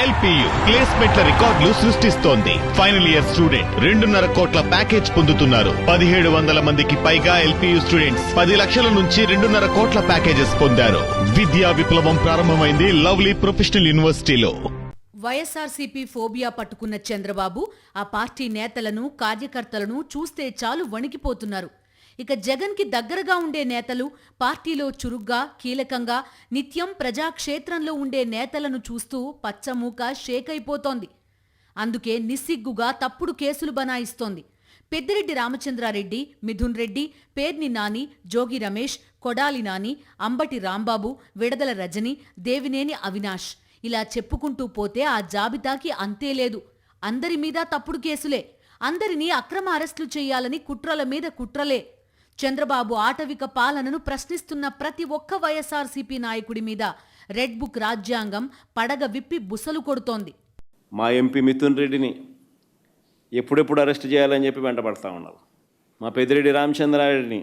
LPU ప్లేస్మెంట్ల రికార్డులు సృష్టిస్తోంది. Final year student 2.5 కోట్ల ప్యాకేజ్ పొందుతున్నారు. 1700 మందికి పైగా ఎల్పియు స్టూడెంట్స్ 10 లక్షల నుంచి 2.5 కోట్ల ప్యాకేజెస్ పొందారు. విద్యా విప్లవం ప్రారంభమైంది లవ్లీ ప్రొఫెషనల్ యూనివర్సిటీలో. వైఎస్ఆర్సీపీ ఫోబియా పట్టుకున్న చంద్రబాబు ఆ పార్టీ నేతలను, కార్యకర్తలను చూస్తే చాలు వణికిపోతున్నారు. ఇక జగన్ కి దగ్గరగా ఉండే నేతలు, పార్టీలో చురుగ్గా, కీలకంగా, నిత్యం ప్రజాక్షేత్రంలో ఉండే నేతలను చూస్తూ పచ్చమూక షేక్ అయిపోతోంది. అందుకే నిస్సిగ్గుగా తప్పుడు కేసులు బనాయిస్తోంది. పెద్దిరెడ్డి రామచంద్రారెడ్డి, మిథున్ రెడ్డి, పేర్ని నాని, జోగి రమేష్, కొడాలి నాని, అంబటి రాంబాబు, విడదల రజని, దేవినేని అవినాష్ ఇలా చెప్పుకుంటూ పోతే ఆ జాబితాకి అంతే లేదు. అందరి మీద తప్పుడు కేసులే. అందరినీ అక్రమ అరెస్టులు చేయాలని కుట్రల మీద కుట్రలే. చంద్రబాబు ఆటవిక పాలనను ప్రశ్నిస్తున్న ప్రతి ఒక్క వైఎస్ఆర్సీపీ నాయకుడి మీద రెడ్ బుక్ రాజ్యాంగం పడగ విప్పి బుసలు కొడుతోంది. మా ఎంపీ మిథున్ రెడ్డిని ఎప్పుడెప్పుడు అరెస్ట్ చేయాలని చెప్పి వెంటపడతా ఉన్నారు. మా పెద్దిరెడ్డి రామచంద్రారెడ్డిని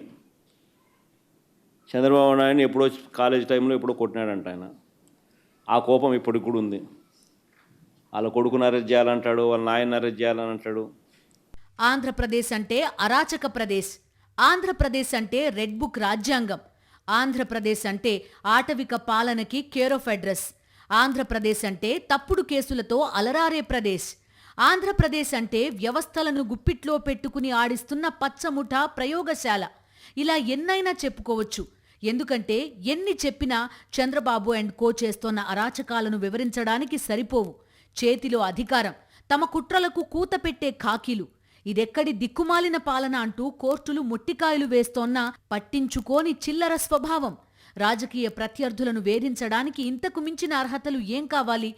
చంద్రబాబు నాయుడిని ఎప్పుడో కాలేజ్ టైంలో ఎప్పుడో కొట్టినాడంట ఆయన. ఆ కోపం ఇప్పటికి కూడా ఉంది. వాళ్ళ కొడుకుని అరెస్ట్ చేయాలంటాడు, వాళ్ళ నాయన్ని అరెస్ట్ చేయాలని అంటాడు. ఆంధ్రప్రదేశ్ అంటే అరాచక ప్రదేశ్. ఆంధ్రప్రదేశ్ అంటే రెడ్ బుక్ రాజ్యాంగం. ఆంధ్రప్రదేశ్ అంటే ఆటవిక పాలనకి కేర్ ఆఫ్ అడ్రస్. ఆంధ్రప్రదేశ్ అంటే తప్పుడు కేసులతో అలరారే ప్రదేశ్. ఆంధ్రప్రదేశ్ అంటే వ్యవస్థలను గుప్పిట్లో పెట్టుకుని ఆడిస్తున్న పచ్చముఠ ప్రయోగశాల. ఇలా ఎన్నైనా చెప్పుకోవచ్చు. ఎందుకంటే ఎన్ని చెప్పినా చంద్రబాబు అండ్ కో చేస్తోన్న అరాచకాలను వివరించడానికి సరిపోవు. చేతిలో అధికారం, తమ కుట్రలకు కూత పెట్టే ఖాకీలు. ఇదెక్కడి దిక్కుమాలిన పాలన అంటూ కోర్టులు ముట్టికాయలు వేస్తోన్నా పట్టించుకోని చిల్లర స్వభావం. రాజకీయ ప్రత్యర్థులను వేధించడానికి ఇంతకు మించిన అర్హతలు ఏం కావాలి?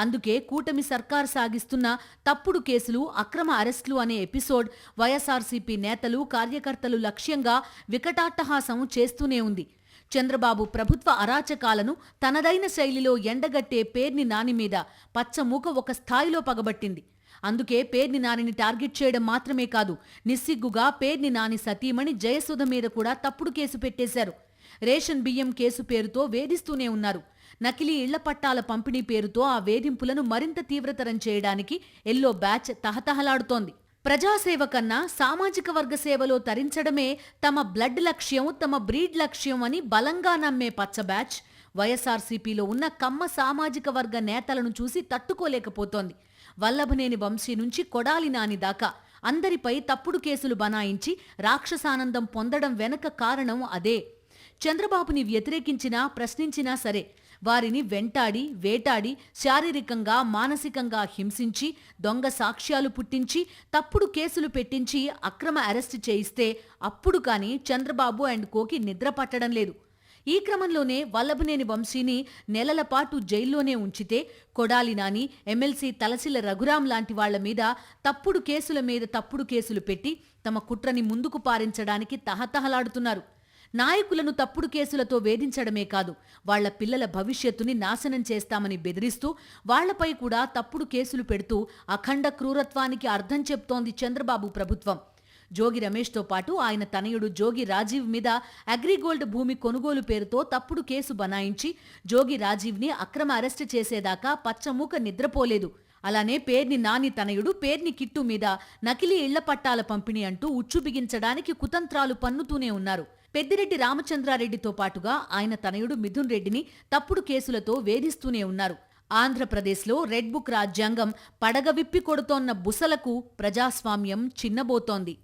అందుకే కూటమి సర్కార్ సాగిస్తున్న తప్పుడు కేసులు, అక్రమ అరెస్టులు అనే ఎపిసోడ్ వైఎస్ఆర్సీపీ నేతలు, కార్యకర్తలు లక్ష్యంగా వికటాట్టహాసం చేస్తూనే ఉంది. చంద్రబాబు ప్రభుత్వ అరాచకాలను తనదైన శైలిలో ఎండగట్టే పేర్ని నాని మీద పచ్చమూక ఒక స్థాయిలో పగబట్టింది. అందుకే పేర్ని నానిని టార్గెట్ చేయడం మాత్రమే కాదు, నిస్సిగ్గుగా పేర్ని నాని సతీమణి జయసుధ మీద కూడా తప్పుడు కేసు పెట్టేశారు. రేషన్ బియ్యం కేసు పేరుతో వేధిస్తూనే ఉన్నారు. నకిలీ ఇళ్ల పట్టాల పంపిణీ పేరుతో ఆ వేధింపులను మరింత తీవ్రతరం చేయడానికి ఎల్లో బ్యాచ్ తహతహలాడుతోంది. ప్రజాసేవ కన్నా సామాజిక వర్గ సేవలో తరించడమే తమ బ్లడ్ లక్ష్యం, తమ బ్రీడ్ లక్ష్యం అని బలంగా నమ్మే పచ్చ బ్యాచ్ వైఎస్ఆర్సీపీలో ఉన్న కమ్మ సామాజిక వర్గ నేతలను చూసి తట్టుకోలేకపోతోంది. వల్లభనేని వంశీ నుంచి కొడాలి నాని దాకా అందరిపై తప్పుడు కేసులు బనాయించి రాక్షసానందం పొందడం వెనక కారణం అదే. చంద్రబాబుని వ్యతిరేకించినా, ప్రశ్నించినా సరే వారిని వెంటాడి, వేటాడి, శారీరకంగా, మానసికంగా హింసించి, దొంగ సాక్ష్యాలు పుట్టించి, తప్పుడు కేసులు పెట్టించి, అక్రమ అరెస్టు చేయిస్తే అప్పుడు కానీ చంద్రబాబు అండ్ కోకి నిద్ర పట్టడం లేదు. ఈ క్రమంలోనే వల్లభనేని వంశీని నెలల పాటు జైల్లోనే ఉంచితే, కొడాలి నాని, ఎమ్మెల్సీ తలసిల రఘురాం లాంటి వాళ్ల మీద తప్పుడు కేసుల మీద తప్పుడు కేసులు పెట్టి తమ కుట్రని ముందుకు పారించడానికి తహతహలాడుతున్నారు. నాయకులను తప్పుడు కేసులతో వేధించడమే కాదు, వాళ్ల పిల్లల భవిష్యత్తుని నాశనం చేస్తామని బెదిరిస్తూ వాళ్లపై కూడా తప్పుడు కేసులు పెడుతూ అఖండ క్రూరత్వానికి అర్థం చెప్తోంది చంద్రబాబు ప్రభుత్వం. జోగి రమేష్తో పాటు ఆయన తనయుడు జోగి రాజీవ్ మీద అగ్రిగోల్డ్ భూమి కొనుగోలు పేరుతో తప్పుడు కేసు బనాయించి జోగి రాజీవ్ని అక్రమ అరెస్టు చేసేదాకా పచ్చమూక నిద్రపోలేదు. అలానే పేర్ని నాని తనయుడు పేర్ని కిట్టు మీద నకిలీ ఇళ్ల పట్టాల పంపిణీ అంటూ ఉచ్చు బిగించడానికి కుతంత్రాలు పన్నుతూనే ఉన్నారు. పెద్దిరెడ్డి రామచంద్రారెడ్డితో పాటుగా ఆయన తనయుడు మిథున్ రెడ్డిని తప్పుడు కేసులతో వేధిస్తూనే ఉన్నారు. ఆంధ్రప్రదేశ్లో రెడ్ బుక్ రాజ్యాంగం పడగవిప్పి కొడుతోన్న బుసలకు ప్రజాస్వామ్యం చిన్నబోతోంది.